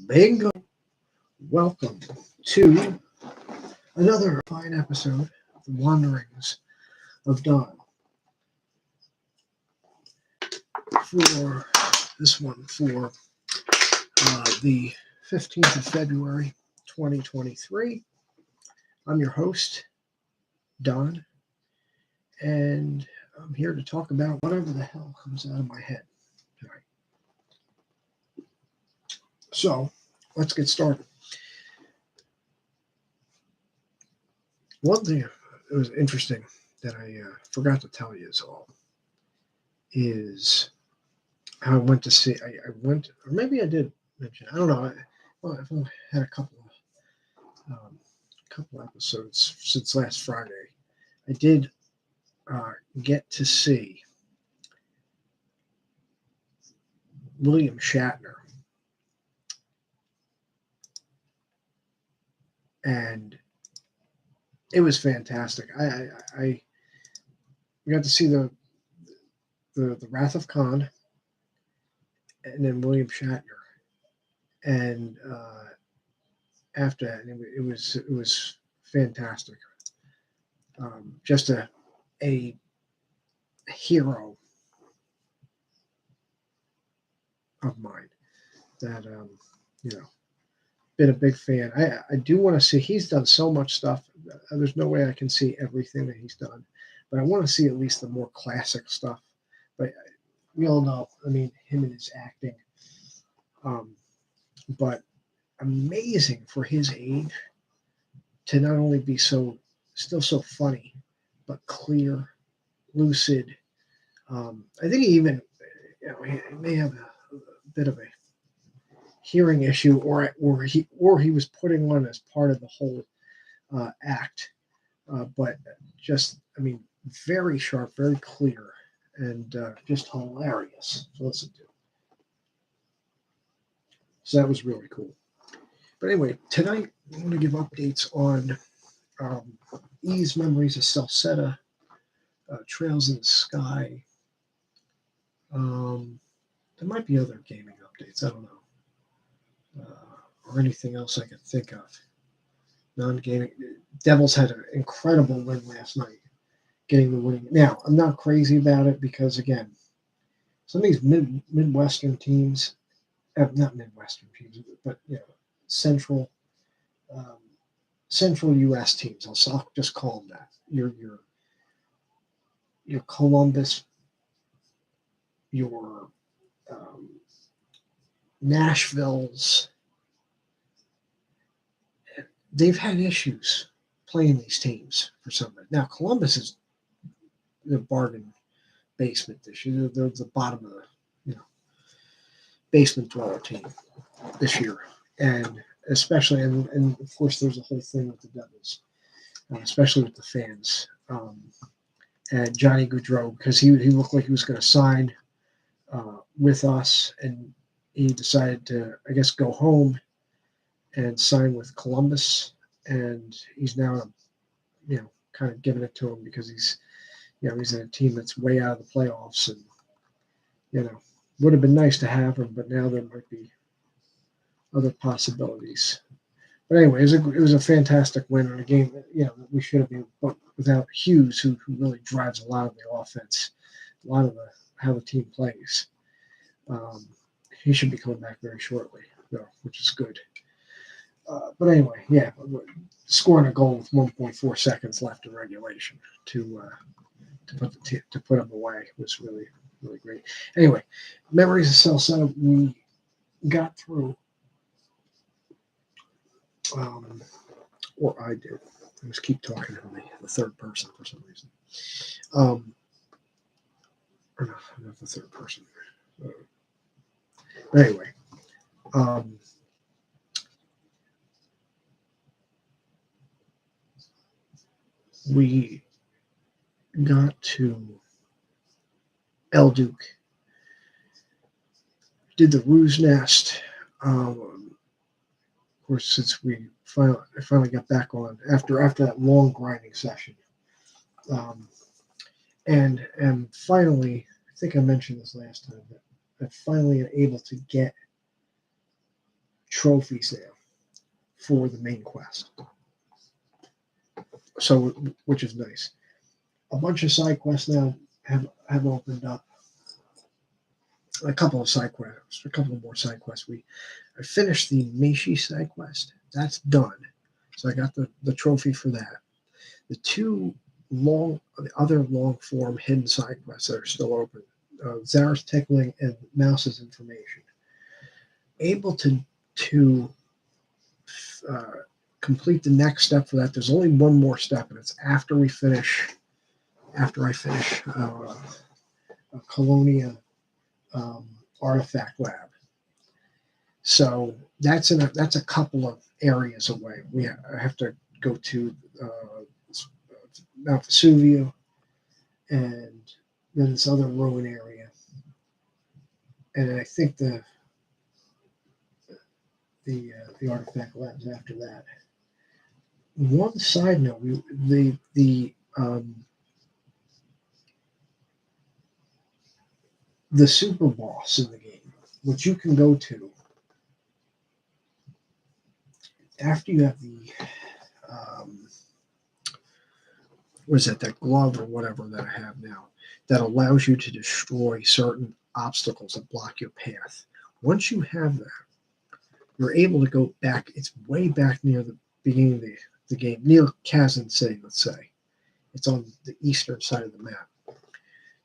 Bingo! Welcome to another fine episode of The Wanderings of Don. For this one, for the 15th of February, 2023, I'm your host, Don, and I'm here to talk about whatever the hell comes out of my head tonight. So, let's get started. One thing that was interesting that I forgot to tell you is how I went to see. I went, or maybe I did mention. I don't know. I've only had a couple episodes since last Friday. I did get to see William Shatner, and it was fantastic. I got to see the Wrath of Khan, and then William Shatner, and after that, it was fantastic. Just a hero of mine that been a big fan. I do want to see. He's done so much stuff. There's no way I can see everything that he's done, but I want to see at least the more classic stuff. But we all know, him and his acting. But amazing for his age to not only be still so funny, but clear, lucid. I think he even, he may have a bit of a hearing issue, or he was putting on as part of the whole act. But just, very sharp, very clear, and just hilarious to listen to. So that was really cool. But anyway, tonight I want to give updates on E's Memories of Celceta, Trails in the Sky. There might be other gaming updates. I don't know. Or anything else I can think of. Non-gaming. Devils had an incredible win last night, getting the winning. Now, I'm not crazy about it because, again, some of these Midwestern teams, not Midwestern teams, but Central U.S. teams. I'll just call them that. Your Columbus, your Nashville's. They've had issues playing these teams for some reason. Now, Columbus is the bargain basement this year. They're the bottom of the basement dweller team this year, and especially and of course there's a whole thing with the Devils, especially with the fans. And Johnny Gaudreau, because he looked like he was going to sign with us, and he decided to, I guess, go home and sign with Columbus, and he's now, kind of giving it to him because he's in a team that's way out of the playoffs, and would have been nice to have him, but now there might be other possibilities. But anyway, it was a fantastic win in a game that we should have been, but without Hughes, who really drives a lot of the offense, a lot of how the team plays. He should be coming back very shortly, though, which is good. But anyway, scoring a goal with 1.4 seconds left in regulation to put them away was really, really great. Anyway, Memories of Celceta, we got through, or I did. I just keep talking to the third person for some reason. Or not the third person. Anyway, we got to El Duke, did the Ruse Nest. Of course, since I finally got back on after that long grinding session, and finally, I think I mentioned this last time, that I finally am able to get trophies now for the main quest. So, which is nice. A bunch of side quests now have opened up. A couple of side quests, a couple of more side quests. I finished the Meishi side quest. That's done. So I got the trophy for that. The other long form hidden side quests that are still open. Zara's Tickling and Mouse's Information. Able to complete the next step for that. There's only one more step, and it's after I finish Colonia Artifact Lab. So that's a couple of areas away. I have to go to Mount Vesuvio and then this other ruin area, and I think the Artifact Labs after that. One side note, the super boss in the game, which you can go to after you have the that glove or whatever that I have now that allows you to destroy certain obstacles that block your path. Once you have that, you're able to go back. It's way back near the beginning of the game, near Kazan City, let's say. It's on the eastern side of the map.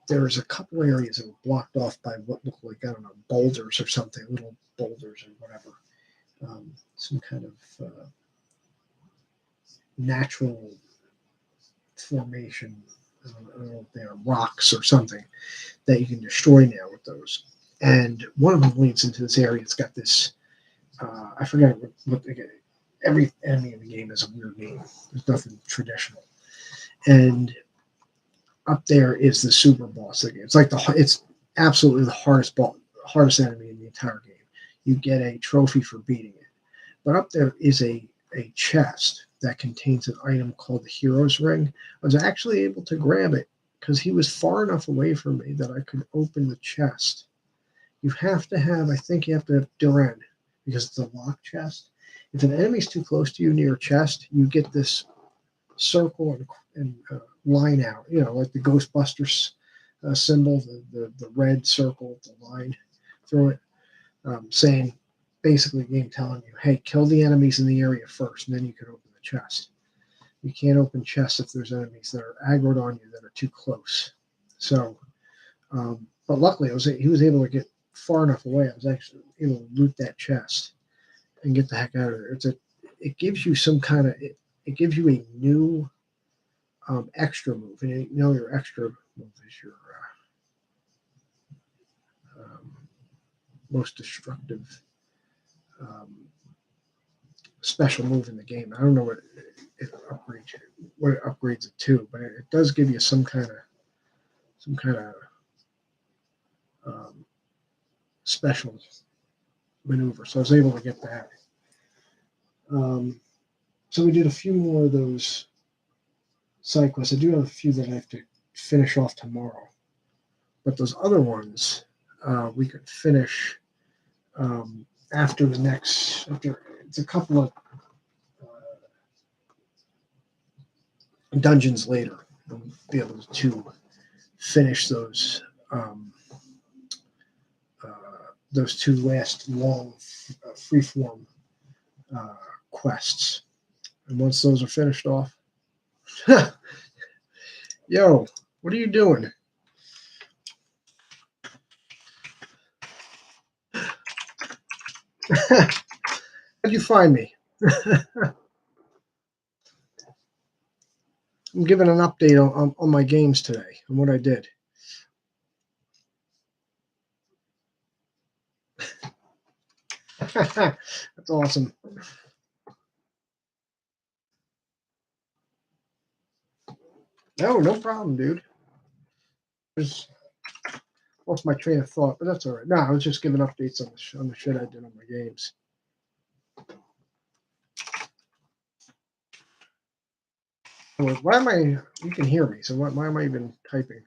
There's a couple areas that were blocked off by what look like, I don't know, boulders or something, little boulders or whatever. Some kind of natural formation. I don't know if they are rocks or something that you can destroy now with those. And one of them leads into this area. It's got this, I forget what every enemy in the game has a weird name. There's nothing traditional. And up there is the super boss of the game. It's absolutely the hardest enemy in the entire game. You get a trophy for beating it. But up there is a chest that contains an item called the Hero's Ring. I was actually able to grab it because he was far enough away from me that I could open the chest. I think you have to have Duran because it's a locked chest. If an enemy's too close to you near your chest, you get this circle and line out, like the Ghostbusters symbol, the red circle, the line through it, saying, basically the game telling you, hey, kill the enemies in the area first, and then you can open the chest. You can't open chests if there's enemies that are aggroed on you that are too close. So, but luckily he was able to get far enough away. I was actually able to loot that chest and get the heck out of there. It gives you some kind of, it gives you a new extra move, and your extra move is your most destructive special move in the game. I don't know what it upgrades it to, but it does give you some kind of special maneuver. So I was able to get that. So we did a few more of those side quests. I do have a few that I have to finish off tomorrow, but those other ones we could finish after it's a couple of dungeons later. We'll be able to finish those two last long freeform quests. And once those are finished off, yo, what are you doing? How'd you find me? I'm giving an update on my games today and what I did. That's awesome. No problem, dude. Lost my train of thought, but that's all right. No, I was just giving updates on the shit I did on my games. Why am I? You can hear me, so why am I even typing?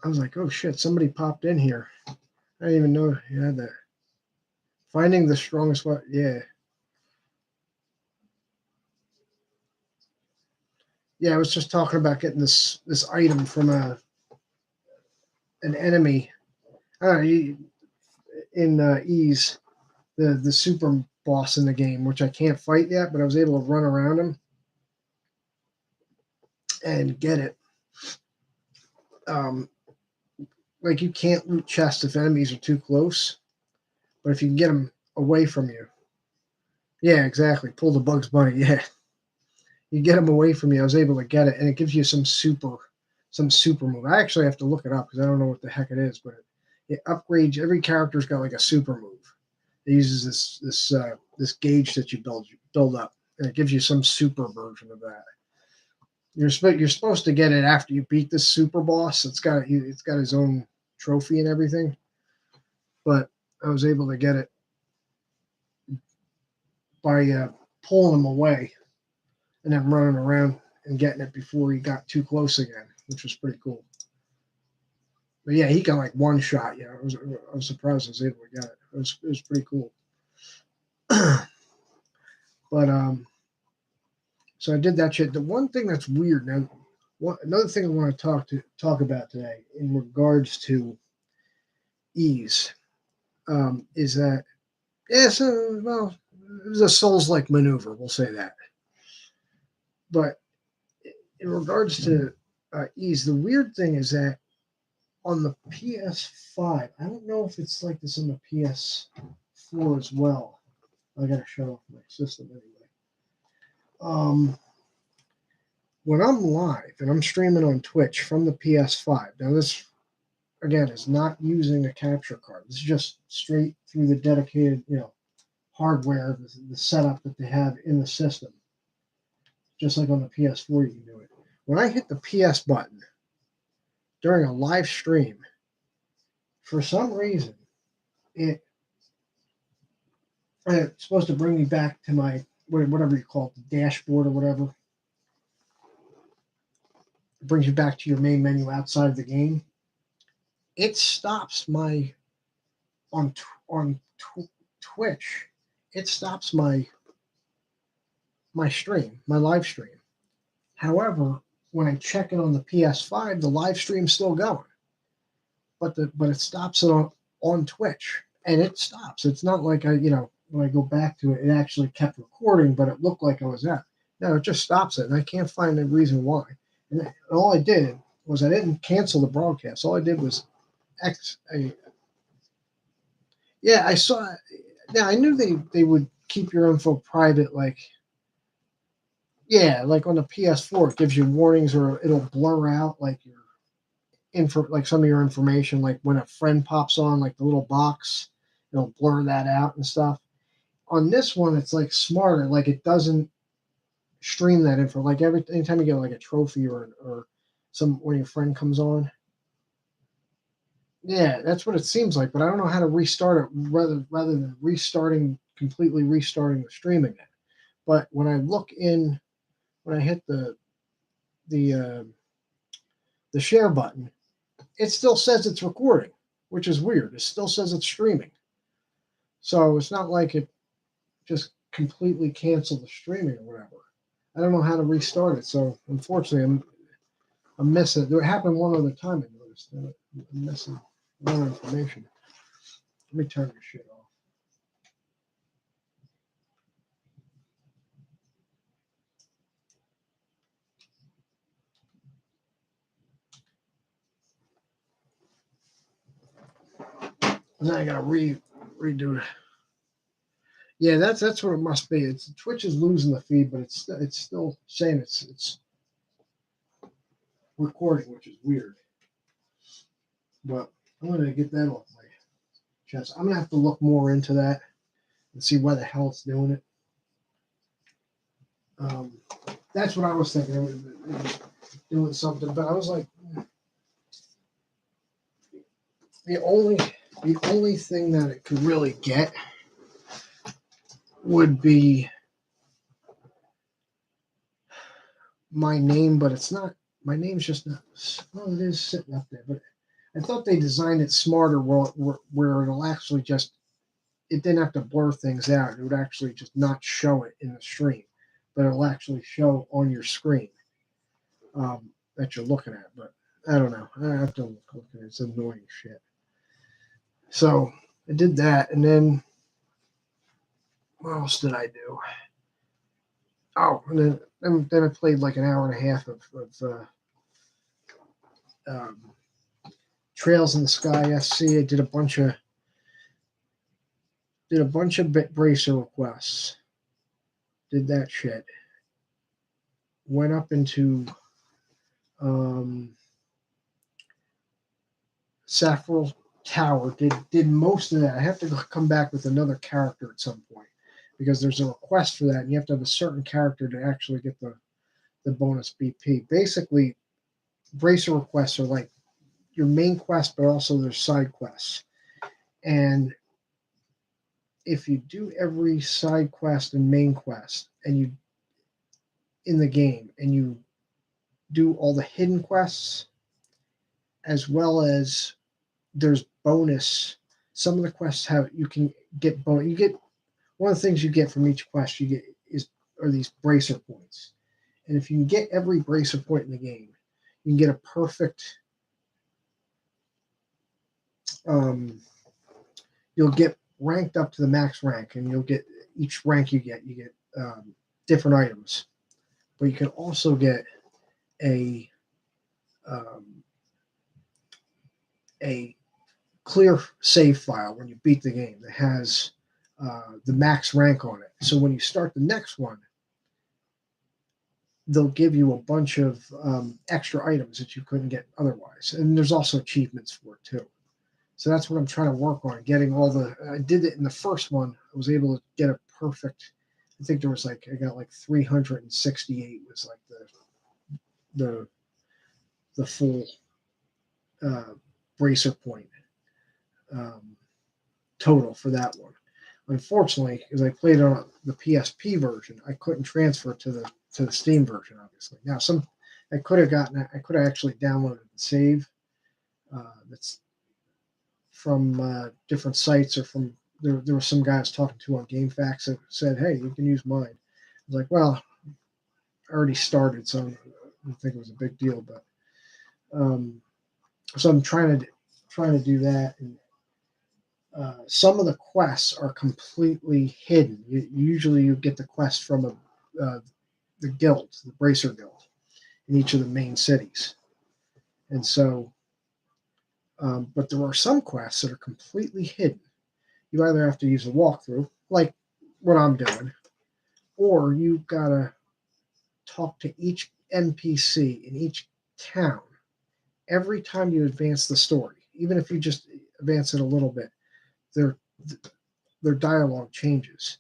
I was like, oh shit, somebody popped in here. I didn't even know you had that. Finding the strongest one. Yeah. Yeah, I was just talking about getting this item from an enemy. In Ease, the super boss in the game, which I can't fight yet, but I was able to run around him and get it. Like you can't loot chests if enemies are too close, but if you can get them away from you, yeah, exactly. Pull the Bugs Bunny, yeah. You get them away from you. I was able to get it, and it gives you some super move. I actually have to look it up because I don't know what the heck it is, but it upgrades. Every character's got like a super move. It uses this gauge that you build up, and it gives you some super version of that. You're supposed to get it after you beat this super boss. It's got his own trophy and everything, but I was able to get it by pulling him away and then running around and getting it before he got too close again, which was pretty cool. But yeah, he got like one shot. Yeah, I was surprised I was able to get it. It was pretty cool. But so I did that shit. The one thing that's weird now, another thing I want to talk about today in regards to Ease, is that well, it was a Souls-like maneuver. We'll say that. But in regards to Ease, the weird thing is that on the PS5, I don't know if it's like this on the PS4 as well. I gotta shut off my system anyway. When I'm live and I'm streaming on Twitch from the PS5, now this again is not using a capture card. This is just straight through the dedicated, hardware, the setup that they have in the system. Just like on the PS4, you can do it. When I hit the PS button during a live stream, for some reason, it's supposed to bring me back to my whatever you call it, the dashboard or whatever. It brings you back to your main menu outside of the game. It stops my on Twitch. It stops my stream, my live stream. However, when I check it on the PS5, the live stream's still going, but it stops it on Twitch, and it stops. It's not like when I go back to it, it actually kept recording, but it looked like I was at. No, it just stops it, and I can't find the reason why. And all I did was I didn't cancel the broadcast. All I did was yeah, I saw. Now I knew they would keep your info private, like on the PS4, it gives you warnings or it'll blur out like your like some of your information, like when a friend pops on, like the little box, it'll blur that out and stuff. On this one, it's like smarter, like it doesn't stream that info. Like anytime you get like a trophy or when your friend comes on. Yeah, that's what it seems like, but I don't know how to restart it rather than completely restarting the stream again. But when I hit the share button, it still says it's recording, which is weird. It still says it's streaming. So it's not like it just completely canceled the streaming or whatever. I don't know how to restart it. So unfortunately, I'm missing it. It happened one other time. I noticed that I'm missing more information. Let me turn this shit off. Then I gotta redo it. Yeah, that's what it must be. It's Twitch is losing the feed, but it's still saying it's recording, which is weird. But I'm gonna get that off my chest. I'm gonna have to look more into that and see why the hell it's doing it. That's what I was thinking. It was doing something, but I was like, the only thing that it could really get would be my name, but it's not. My name's just not. Well, it is sitting up there, but I thought they designed it smarter where it'll actually just it didn't have to blur things out. It would actually just not show it in the stream, but it'll actually show on your screen that you're looking at. But I don't know. I have to look at it. It's annoying shit. So I did that, and then what else did I do? Oh, and then I played like an hour and a half of Trails in the Sky SC. I did a bunch of bracer requests. Did that shit. Went up into Saffron Tower. Did most of that. I have to come back with another character at some point because there's a request for that, and you have to have a certain character to actually get the bonus BP. Basically, bracer requests are like your main quest, but also there's side quests. And if you do every side quest and main quest, and you in the game, and you do all the hidden quests, as well as there's bonus. Some of the quests you can get bonus. You get one of the things you get from each quest are these bracer points. And if you can get every bracer point in the game, you can get a perfect. You'll get ranked up to the max rank, and you'll get each rank you get different items. But you can also get a clear save file when you beat the game that has the max rank on it. So when you start the next one, they'll give you a bunch of extra items that you couldn't get otherwise. And there's also achievements for it too. So that's what I'm trying to work on, getting I did it in the first one. I was able to get a perfect, I think there was I got 368 was the full bracer point total for that one. Unfortunately, because I played on the PSP version, I couldn't transfer to the Steam version. Obviously, now I could have actually downloaded the save. That's from different sites or from there were some guys talking to on GameFAQs that said, "Hey, you can use mine." I was like, "Well, I already started, so I don't think it was a big deal." But so I'm trying to do that, and some of the quests are completely hidden. Usually, you get the quest from the guild, the Bracer Guild, in each of the main cities, and so. But there are some quests that are completely hidden. You either have to use a walkthrough, like what I'm doing, or you've got to talk to each NPC in each town every time you advance the story. Even if you just advance it a little bit, their dialogue changes.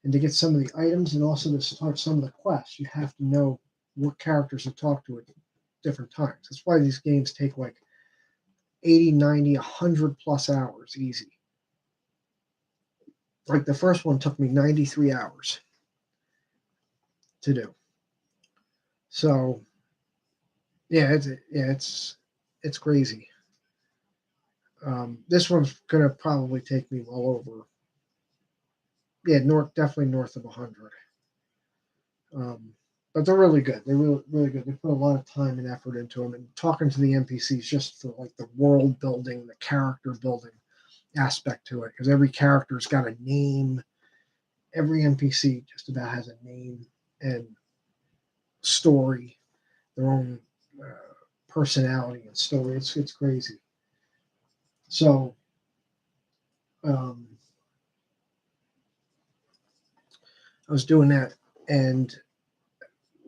And to get some of the items and also to start some of the quests, you have to know what characters to talk to at different times. That's why these games take 80, 90, 100 plus hours easy. Like the first one took me 93 hours to do. So yeah, it's crazy. This one's gonna probably take me well over. Yeah, definitely north of 100. But they're really good. They're really good. They put a lot of time and effort into them, and talking to the NPCs just for the world building, the character building aspect to it, because every character's got a name. Every NPC just about has a name and story, their own personality and story. It's crazy. So I was doing that, and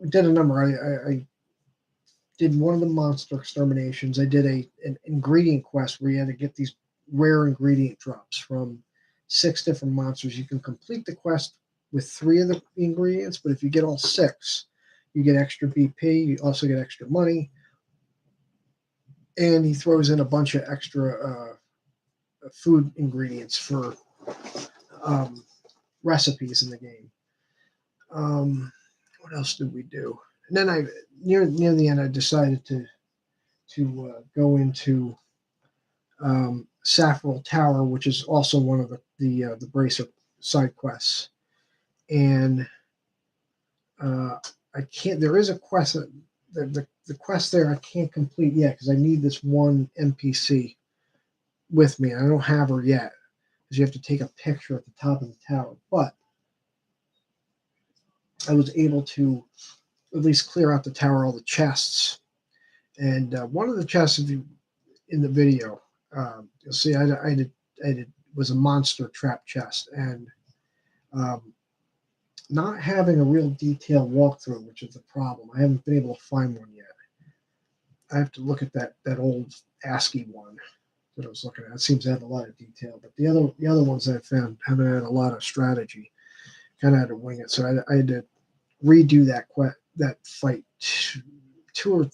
we did a number. I did one of the monster exterminations. I did an ingredient quest where you had to get these rare ingredient drops from 6 different monsters. You can complete the quest with 3 of the ingredients, but if you get all 6, you get extra BP. You also get extra money, and he throws in a bunch of extra food ingredients for recipes in the game. What else did we do? And then near the end, I decided to go into Saffron Tower, which is also one of the Bracer side quests. And I can't. There is a quest. The quest there I can't complete yet because I need this one NPC with me. I don't have her yet because you have to take a picture at the top of the tower. But I was able to at least clear out the tower, all the chests. And one of the chests, if you in the video, you'll see I did was a monster trap chest, and not having a real detailed walkthrough, which is a problem. I haven't been able to find one yet. I have to look at that old ASCII one that I was looking at. It seems to have a lot of detail, but the other ones that I found haven't had a lot of strategy. Kind of had to wing it, so I had to redo that fight two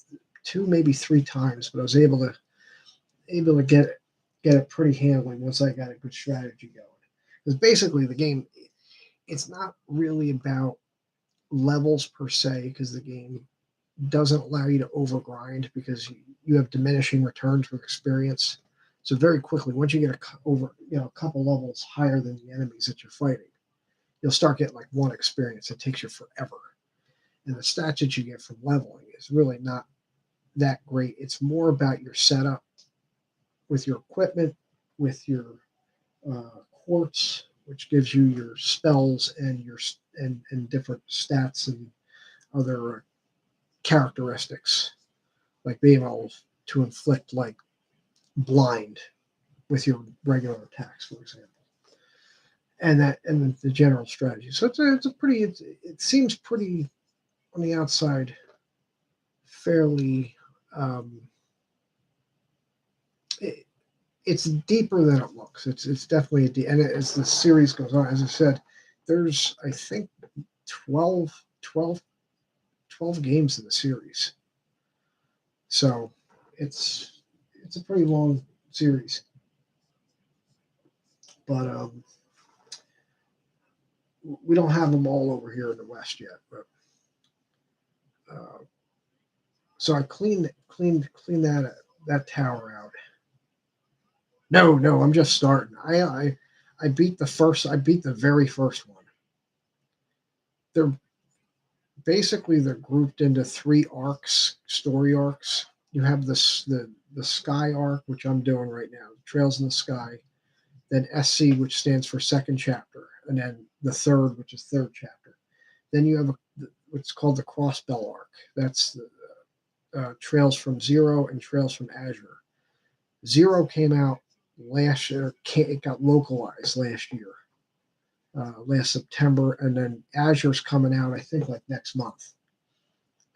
maybe three times, but I was able to get it pretty handily once I got a good strategy going. Because basically the game, it's not really about levels per se, because the game doesn't allow you to overgrind because you have diminishing returns for experience. So very quickly, once you get a couple levels higher than the enemies that you're fighting, you'll start getting like one experience. It takes you forever. And the stats that you get from leveling is really not that great. It's more about your setup with your equipment, with your quartz, which gives you your spells and and different stats and other characteristics, like being able to inflict like blind with your regular attacks, for example, and the general strategy. So it seems pretty on the outside fairly. It's deeper than it looks. It's definitely and as the series goes on, as I said, there's I think 12 games in the series. So it's a pretty long series. But we don't have them all over here in the West yet. But so I cleaned that tower out. No, I'm just starting. I beat the very first one. They're grouped into three story arcs. You have the Sky arc, which I'm doing right now, Trails in the Sky, then SC, which stands for second chapter, and then the third, which is third chapter. Then you have what's called the Crossbell arc. That's the Trails from Zero and Trails from Azure. Zero came out last year. It got localized last year, last September, and then Azure's coming out, I think, like next month.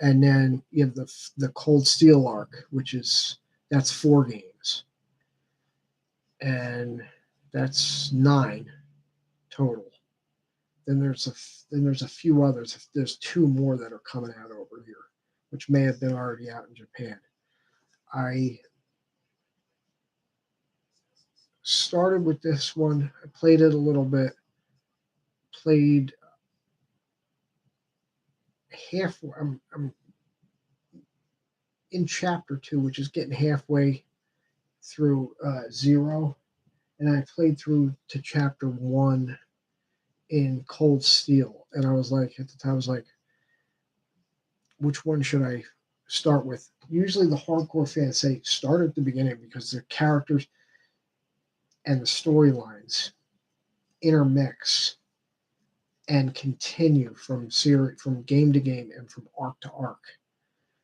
And then you have the Cold Steel arc, that's 4 games, and that's 9 total. Then there's a few others. There's 2 more that are coming out over here, which may have been already out in Japan. I started with this one. I played it a little bit. Played half. I'm in chapter 2, which is getting halfway through Zero, and I played through to chapter 1 in Cold Steel, and I was like, at the time, I was like, which one should I start with? Usually the hardcore fans say start at the beginning because the characters and the storylines intermix and continue from game to game and from arc to arc.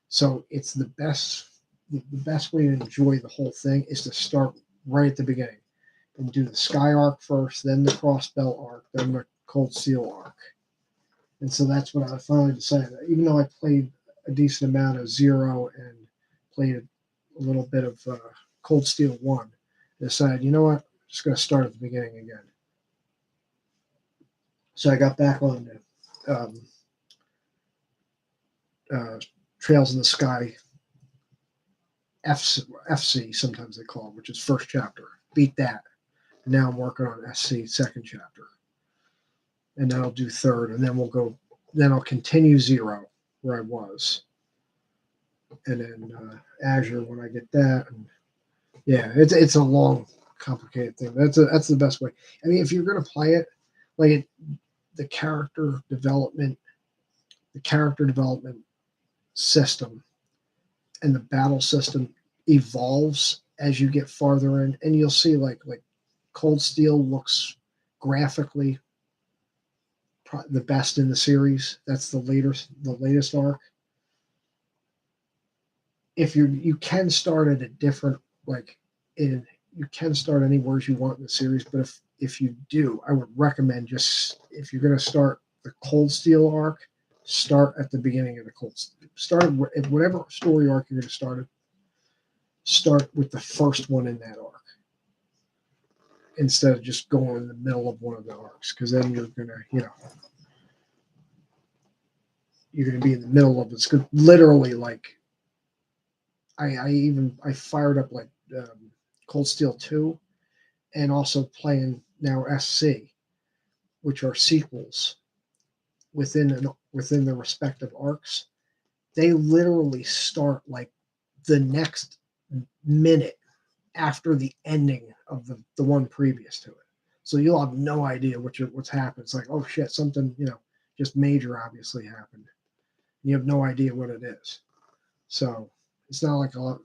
So it's the best way to enjoy the whole thing is to start right at the beginning and do the Sky arc first, then the Crossbell arc, then the Cold Steel arc. And so that's what I finally decided. Even though I played a decent amount of Zero and played a little bit of Cold Steel 1, I decided, you know what, I'm just going to start at the beginning again. So I got back on Trails in the Sky FC, sometimes they call it, which is first chapter. Beat that. Now I'm working on SC second chapter. And then I'll do third, and then I'll continue Zero where I was. And then Azure when I get that. And yeah, it's a long complicated thing. That's the best way. I mean, if you're gonna play it, like the character development system and the battle system evolves as you get farther in, and you'll see like Cold Steel looks graphically the best in the series. That's the latest arc. If you can start at a different you can start anywhere you want in the series, but if you do, I would recommend just if you're going to start the Cold Steel arc, start at the beginning of the Cold Steel. Start at whatever story arc you're going to start with the first one in that arc instead of just going in the middle of one of the arcs, because then you're going to be in the middle of it. It's literally like I fired up like Cold Steel 2 and also playing now SC, which are sequels within the respective arcs. They literally start like the next minute after the ending of the one previous to it. So you'll have no idea what's happened. It's like, oh shit, something, just major obviously happened. You have no idea what it is. So it's not like a lot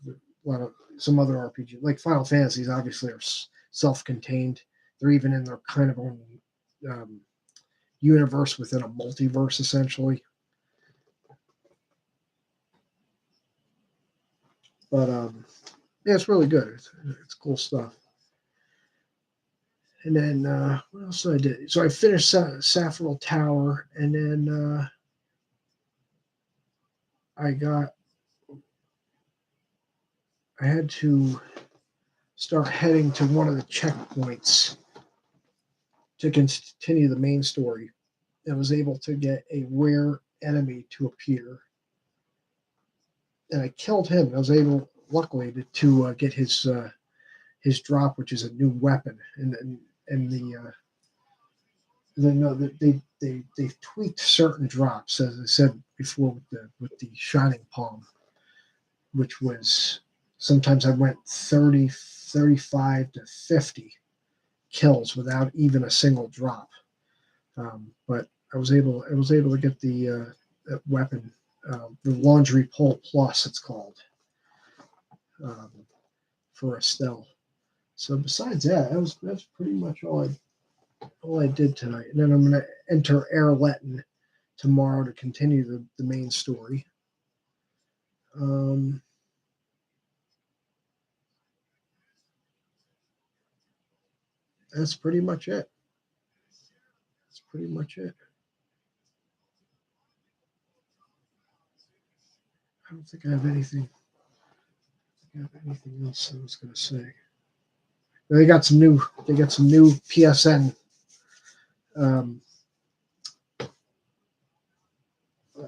of some other RPG, like Final Fantasies obviously are self-contained. They're even in their kind of own universe within a multiverse, essentially. But yeah, it's really good. It's cool stuff. And then what else did I do? So I finished Saffron Tower, and then I had to start heading to one of the checkpoints to continue the main story. I was able to get a rare enemy to appear, and I killed him. I was able, luckily, to get his drop, which is a new weapon, and they've tweaked certain drops, as I said before, with the Shining Palm, which was sometimes I went 30, 35 to 50 kills without even a single drop. But I was able to get the weapon, the Laundry Pole Plus, it's called, for Estelle. So besides that, that's pretty much all I did tonight. And then I'm going to enter Erletten tomorrow to continue the main story. That's pretty much it. I don't think I have anything. Else I was going to say. They got some new PSN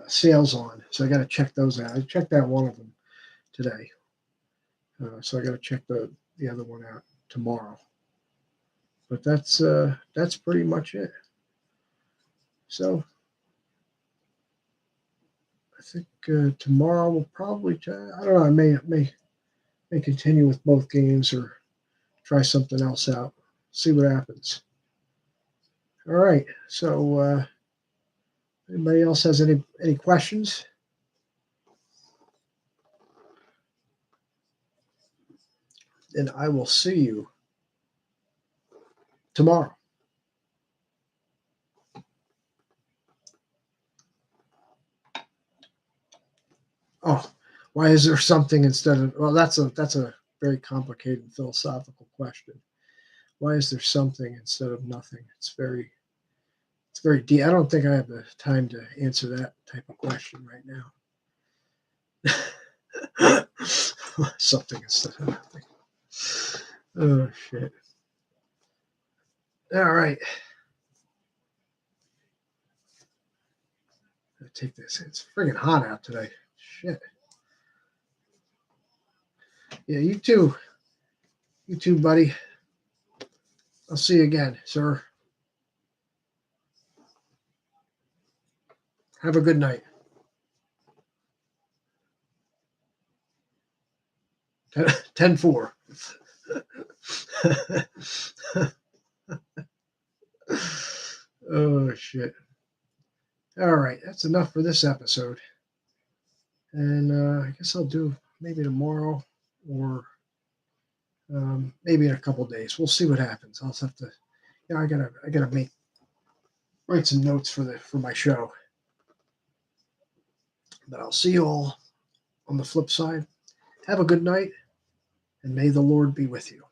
sales on, so I got to check those out. I checked out one of them today, so I got to check the other one out tomorrow. But that's pretty much it. So I think tomorrow we'll probably I don't know. I may continue with both games or try something else out. See what happens. All right. So anybody else has any questions? And I will see you tomorrow. Oh, why is there something instead of? Well, that's a very complicated philosophical question. Why is there something instead of nothing? It's very deep. I don't think I have the time to answer that type of question right now. Something instead of nothing. Oh shit. All right. I'll take this. It's friggin' hot out today. Shit. Yeah, you too. You too, buddy. I'll see you again, sir. Have a good night. 10-4. Oh shit. All right, that's enough for this episode. And I guess I'll do maybe tomorrow or maybe in a couple days. We'll see what happens. I'll just have to. I gotta write some notes for my show. But I'll see you all on the flip side. Have a good night, and may the Lord be with you.